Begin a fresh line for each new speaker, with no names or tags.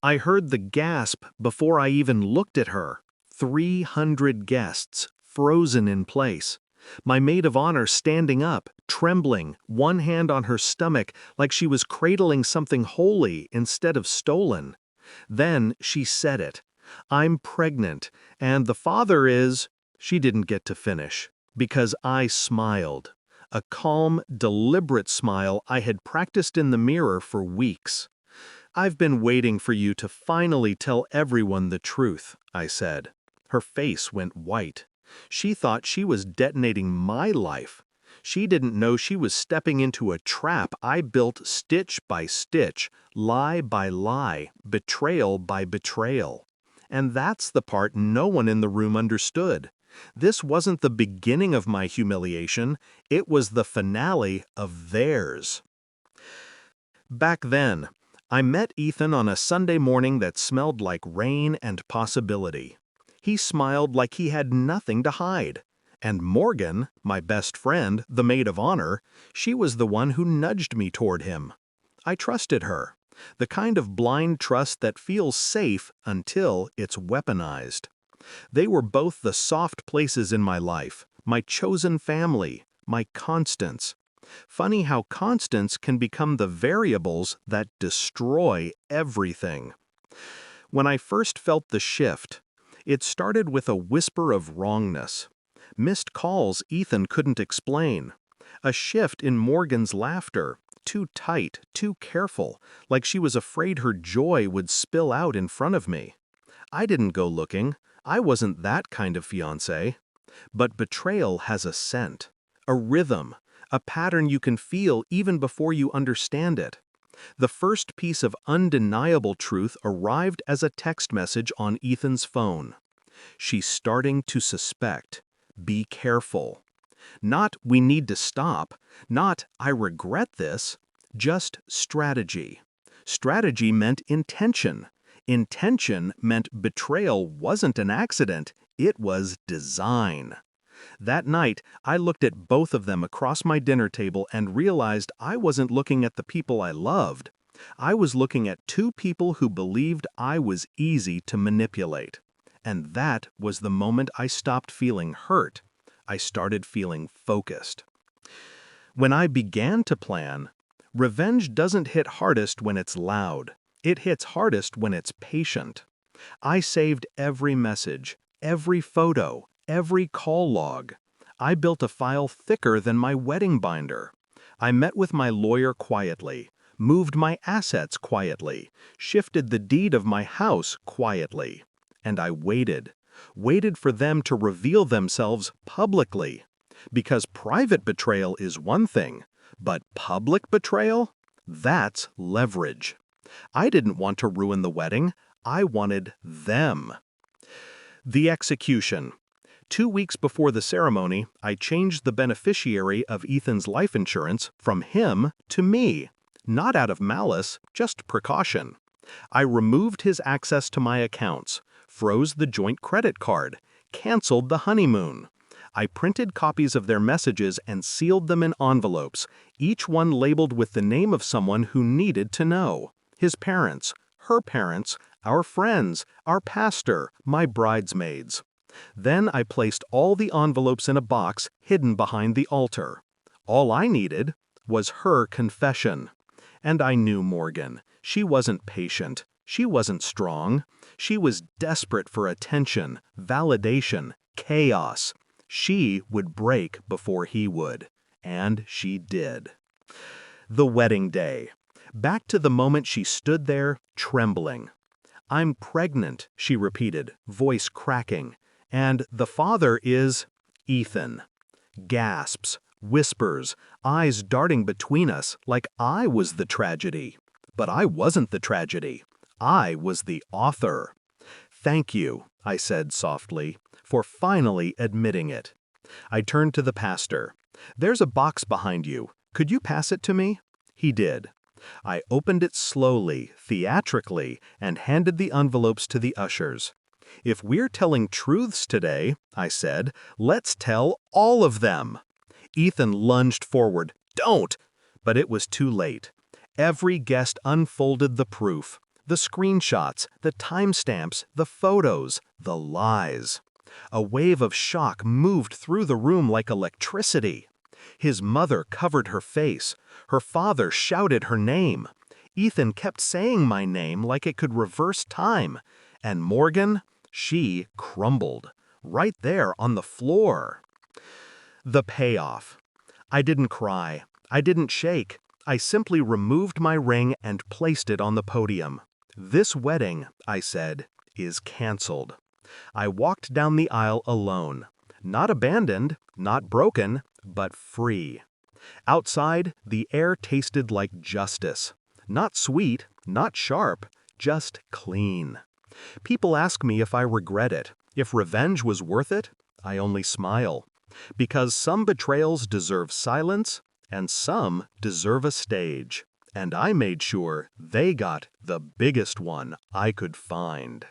I heard the gasp before I even looked at her. 300 guests, frozen in place. My maid of honor standing up, trembling, one hand on her stomach like she was cradling something holy instead of stolen. Then she said it. I'm pregnant, and the father is... She didn't get to finish, because I smiled. A calm, deliberate smile I had practiced in the mirror for weeks. I've been waiting for you to finally tell everyone the truth, I said. Her face went white. She thought she was detonating my life. She didn't know she was stepping into a trap I built stitch by stitch, lie by lie, betrayal by betrayal. And that's the part no one in the room understood. This wasn't the beginning of my humiliation, it was the finale of theirs. Back then, I met Ethan on a Sunday morning that smelled like rain and possibility. He smiled like he had nothing to hide. And Morgan, my best friend, the maid of honor, she was the one who nudged me toward him. I trusted her, the kind of blind trust that feels safe until it's weaponized. They were both the soft places in my life, my chosen family, my constants. Funny how constants can become the variables that destroy everything. When I first felt the shift, it started with a whisper of wrongness. Missed calls Ethan couldn't explain. A shift in Morgan's laughter, too tight, too careful, like she was afraid her joy would spill out in front of me. I didn't go looking. I wasn't that kind of fiancé. But betrayal has a scent, a rhythm, a pattern you can feel even before you understand it. The first piece of undeniable truth arrived as a text message on Ethan's phone. She's starting to suspect. Be careful. Not, we need to stop. Not, I regret this. Just strategy. Strategy meant intention. Intention meant betrayal wasn't an accident, it was design. That night, I looked at both of them across my dinner table and realized I wasn't looking at the people I loved. I was looking at two people who believed I was easy to manipulate. And that was the moment I stopped feeling hurt. I started feeling focused. When I began to plan, revenge doesn't hit hardest when it's loud. It hits hardest when it's patient. I saved every message, every photo, every call log. I built a file thicker than my wedding binder. I met with my lawyer quietly, moved my assets quietly, shifted the deed of my house quietly. And I waited for them to reveal themselves publicly. Because private betrayal is one thing, but public betrayal? That's leverage. I didn't want to ruin the wedding. I wanted them. The execution. 2 weeks before the ceremony, I changed the beneficiary of Ethan's life insurance from him to me. Not out of malice, just precaution. I removed his access to my accounts, froze the joint credit card, canceled the honeymoon. I printed copies of their messages and sealed them in envelopes, each one labeled with the name of someone who needed to know. His parents, her parents, our friends, our pastor, my bridesmaids. Then I placed all the envelopes in a box hidden behind the altar. All I needed was her confession. And I knew Morgan. She wasn't patient. She wasn't strong. She was desperate for attention, validation, chaos. She would break before he would. And she did. The wedding day. Back to the moment she stood there, trembling. I'm pregnant, she repeated, voice cracking. And the father is Ethan. Gasps, whispers, eyes darting between us like I was the tragedy. But I wasn't the tragedy. I was the author. Thank you, I said softly, for finally admitting it. I turned to the pastor. There's a box behind you. Could you pass it to me? He did. I opened it slowly, theatrically, and handed the envelopes to the ushers. If we're telling truths today, I said, let's tell all of them. Ethan lunged forward. Don't! But it was too late. Every guest unfolded the proof. The screenshots, the timestamps, the photos, the lies. A wave of shock moved through the room like electricity. His mother covered her face. Her father shouted her name. Ethan kept saying my name like it could reverse time. And Morgan, she crumbled. Right there on the floor. The payoff. I didn't cry. I didn't shake. I simply removed my ring and placed it on the podium. This wedding, I said, is canceled. I walked down the aisle alone. Not abandoned, not broken, but free. Outside, the air tasted like justice. Not sweet, not sharp, just clean. People ask me if I regret it, if revenge was worth it. I only smile. Because some betrayals deserve silence, and some deserve a stage. And I made sure they got the biggest one I could find.